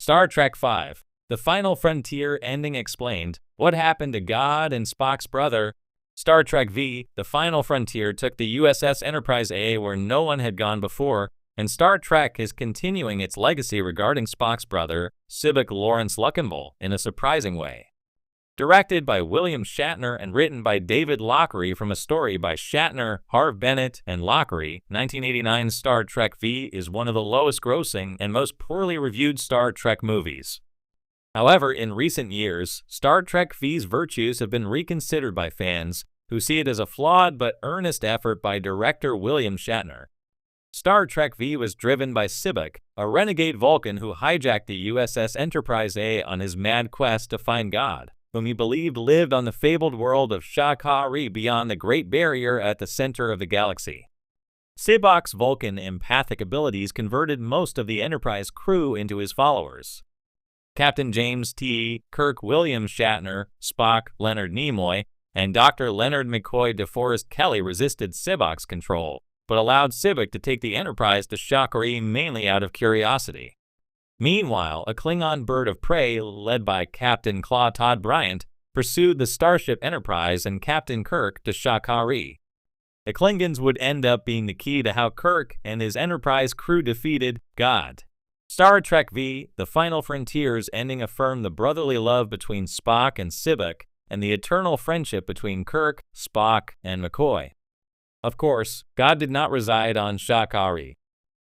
Star Trek V, The Final Frontier ending explained. What happened to God and Spock's brother? Star Trek V, The Final Frontier took the USS Enterprise A where no one had gone before, and Star Trek is continuing its legacy regarding Spock's brother, Sybok Lawrence Luckenbull, in a surprising way. Directed by William Shatner and written by David Lochary from a story by Shatner, Harve Bennett, and Lochary, 1989 Star Trek V is one of the lowest-grossing and most poorly reviewed Star Trek movies. However, in recent years, Star Trek V's virtues have been reconsidered by fans, who see it as a flawed but earnest effort by director William Shatner. Star Trek V was driven by Sybok, a renegade Vulcan who hijacked the USS Enterprise A on his mad quest to find God, whom he believed lived on the fabled world of Shakari beyond the Great Barrier at the center of the galaxy. Sybok's Vulcan empathic abilities converted most of the Enterprise crew into his followers. Captain James T. Kirk, William Shatner, Spock, Leonard Nimoy, and Dr. Leonard McCoy DeForest Kelley resisted Sybok's control, but allowed Sybok to take the Enterprise to Shakari mainly out of curiosity. Meanwhile, a Klingon bird of prey, led by Captain Claw Todd Bryant, pursued the Starship Enterprise and Captain Kirk to Shakari. The Klingons would end up being the key to how Kirk and his Enterprise crew defeated God. Star Trek V, The Final Frontier's ending affirmed the brotherly love between Spock and Sybok and the eternal friendship between Kirk, Spock, and McCoy. Of course, God did not reside on Shakari.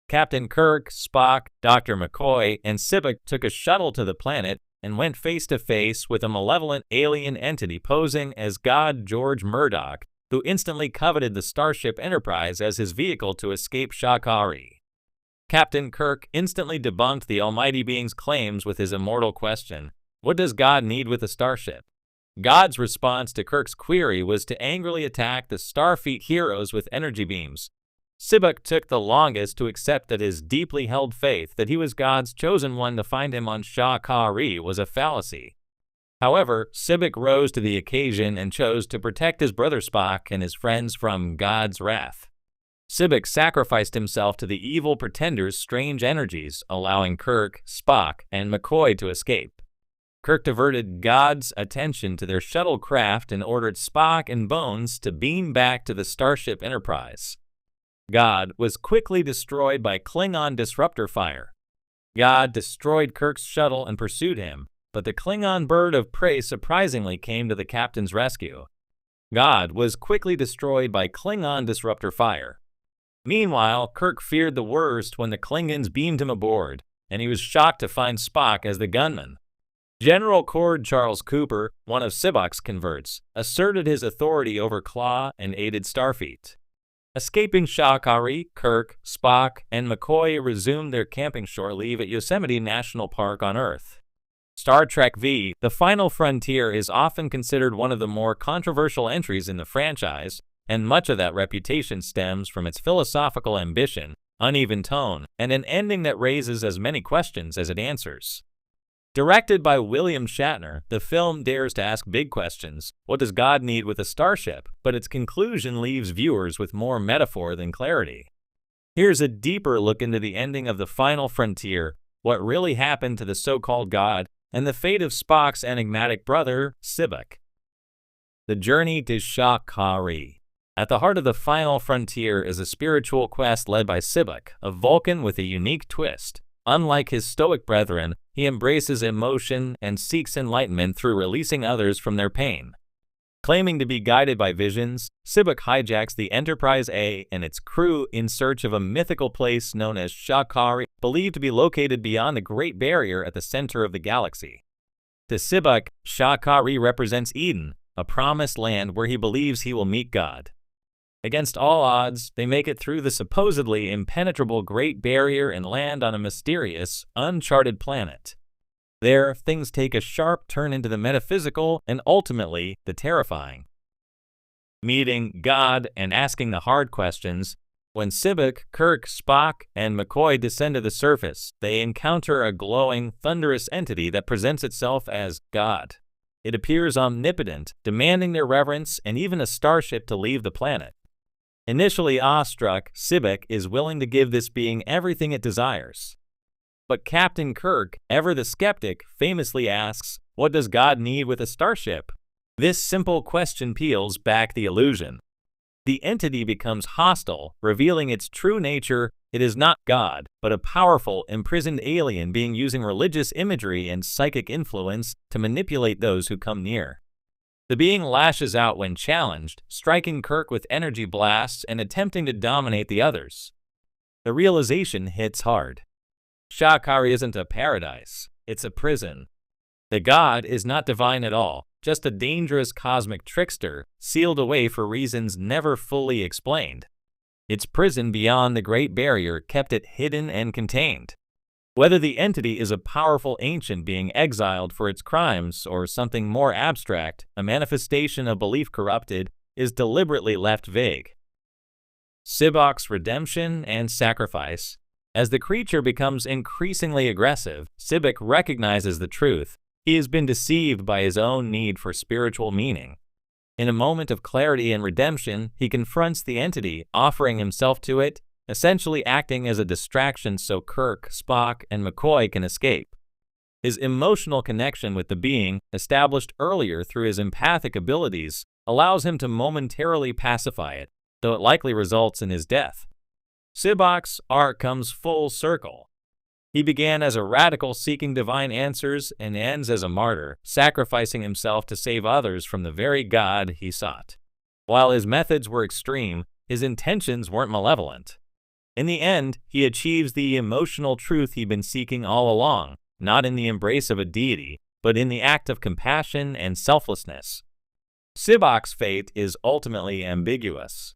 Captain Kirk, Spock, Dr. McCoy, and Sybok took a shuttle to the planet and went face-to-face with a malevolent alien entity posing as God George Murdoch, who instantly coveted the Starship Enterprise as his vehicle to escape Shakari. Captain Kirk instantly debunked the Almighty Being's claims with his immortal question, "What does God need with a starship?" God's response to Kirk's query was to angrily attack the Starfleet heroes with energy beams. Sybok took the longest to accept that his deeply held faith that he was God's chosen one to find him on Shakari was a fallacy. However, Sybok rose to the occasion and chose to protect his brother Spock and his friends from God's wrath. Sybok sacrificed himself to the evil pretender's strange energies, allowing Kirk, Spock, and McCoy to escape. Kirk diverted God's attention to their shuttlecraft and ordered Spock and Bones to beam back to the Starship Enterprise. God was quickly destroyed by Klingon disruptor fire. God destroyed Kirk's shuttle and pursued him, but the Klingon bird of prey surprisingly came to the captain's rescue. God was quickly destroyed by Klingon disruptor fire. Meanwhile, Kirk feared the worst when the Klingons beamed him aboard, and he was shocked to find Spock as the gunman. General Cord Charles Cooper, one of Sybok's converts, asserted his authority over Claw and aided Starfleet. Escaping Shakari, Kirk, Spock, and McCoy resumed their camping shore leave at Yosemite National Park on Earth. Star Trek V, The Final Frontier is often considered one of the more controversial entries in the franchise, and much of that reputation stems from its philosophical ambition, uneven tone, and an ending that raises as many questions as it answers. Directed by William Shatner, the film dares to ask big questions. What does God need with a starship? But its conclusion leaves viewers with more metaphor than clarity. Here's a deeper look into the ending of The Final Frontier, what really happened to the so-called God, and the fate of Spock's enigmatic brother, Sybok. The journey to Shakari. At the heart of The Final Frontier is a spiritual quest led by Sybok, a Vulcan with a unique twist. Unlike his stoic brethren, he embraces emotion and seeks enlightenment through releasing others from their pain. Claiming to be guided by visions, Sybok hijacks the Enterprise A and its crew in search of a mythical place known as Shakari, believed to be located beyond the Great Barrier at the center of the galaxy. To Sybok, Shakari represents Eden, a promised land where he believes he will meet God. Against all odds, they make it through the supposedly impenetrable Great Barrier and land on a mysterious, uncharted planet. There, things take a sharp turn into the metaphysical and ultimately the terrifying. Meeting God and asking the hard questions, when Sybok, Kirk, Spock, and McCoy descend to the surface, they encounter a glowing, thunderous entity that presents itself as God. It appears omnipotent, demanding their reverence and even a starship to leave the planet. Initially awestruck, Sybok is willing to give this being everything it desires. But Captain Kirk, ever the skeptic, famously asks, "What does God need with a starship?" This simple question peels back the illusion. The entity becomes hostile, revealing its true nature. It is not God, but a powerful, imprisoned alien being using religious imagery and psychic influence to manipulate those who come near. The being lashes out when challenged, striking Kirk with energy blasts and attempting to dominate the others. The realization hits hard. Shakari isn't a paradise, it's a prison. The god is not divine at all, just a dangerous cosmic trickster, sealed away for reasons never fully explained. Its prison beyond the Great Barrier kept it hidden and contained. Whether the entity is a powerful ancient being exiled for its crimes or something more abstract, a manifestation of belief corrupted, is deliberately left vague. Sybok's redemption and sacrifice. As the creature becomes increasingly aggressive, Sybok recognizes the truth. He has been deceived by his own need for spiritual meaning. In a moment of clarity and redemption, he confronts the entity, offering himself to it, essentially acting as a distraction so Kirk, Spock, and McCoy can escape. His emotional connection with the being, established earlier through his empathic abilities, allows him to momentarily pacify it, though it likely results in his death. Sybok's arc comes full circle. He began as a radical seeking divine answers and ends as a martyr, sacrificing himself to save others from the very God he sought. While his methods were extreme, his intentions weren't malevolent. In the end, he achieves the emotional truth he'd been seeking all along, not in the embrace of a deity, but in the act of compassion and selflessness. Sybok's fate is ultimately ambiguous.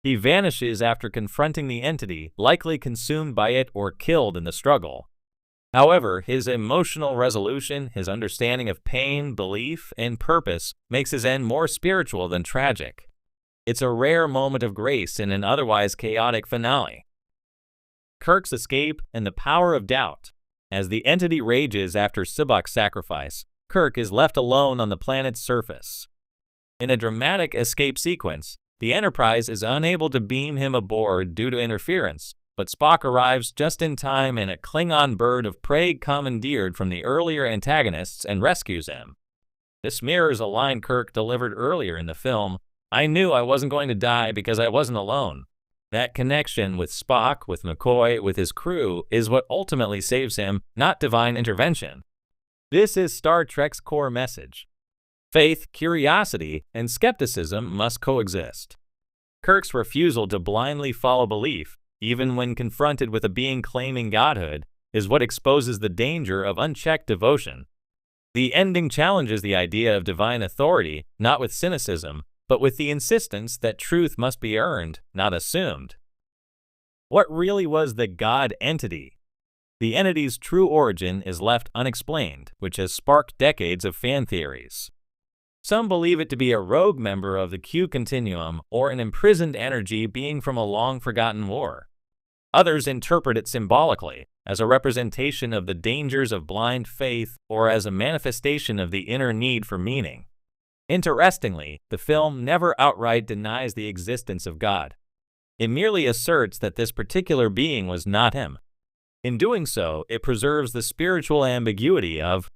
He vanishes after confronting the entity, likely consumed by it or killed in the struggle. However, his emotional resolution, his understanding of pain, belief, and purpose makes his end more spiritual than tragic. It's a rare moment of grace in an otherwise chaotic finale. Kirk's escape and the power of doubt. As the entity rages after Sybok's sacrifice, Kirk is left alone on the planet's surface. In a dramatic escape sequence, the Enterprise is unable to beam him aboard due to interference, but Spock arrives just in time and a Klingon bird of prey commandeered from the earlier antagonists and rescues him. This mirrors a line Kirk delivered earlier in the film, "I knew I wasn't going to die because I wasn't alone." That connection with Spock, with McCoy, with his crew, is what ultimately saves him, not divine intervention. This is Star Trek's core message. Faith, curiosity, and skepticism must coexist. Kirk's refusal to blindly follow belief, even when confronted with a being claiming godhood, is what exposes the danger of unchecked devotion. The ending challenges the idea of divine authority, not with cynicism, but with the insistence that truth must be earned, not assumed. What really was the God entity? The entity's true origin is left unexplained, which has sparked decades of fan theories. Some believe it to be a rogue member of the Q continuum or an imprisoned energy being from a long-forgotten war. Others interpret it symbolically, as a representation of the dangers of blind faith or as a manifestation of the inner need for meaning. Interestingly, the film never outright denies the existence of God. It merely asserts that this particular being was not him. In doing so, it preserves the spiritual ambiguity of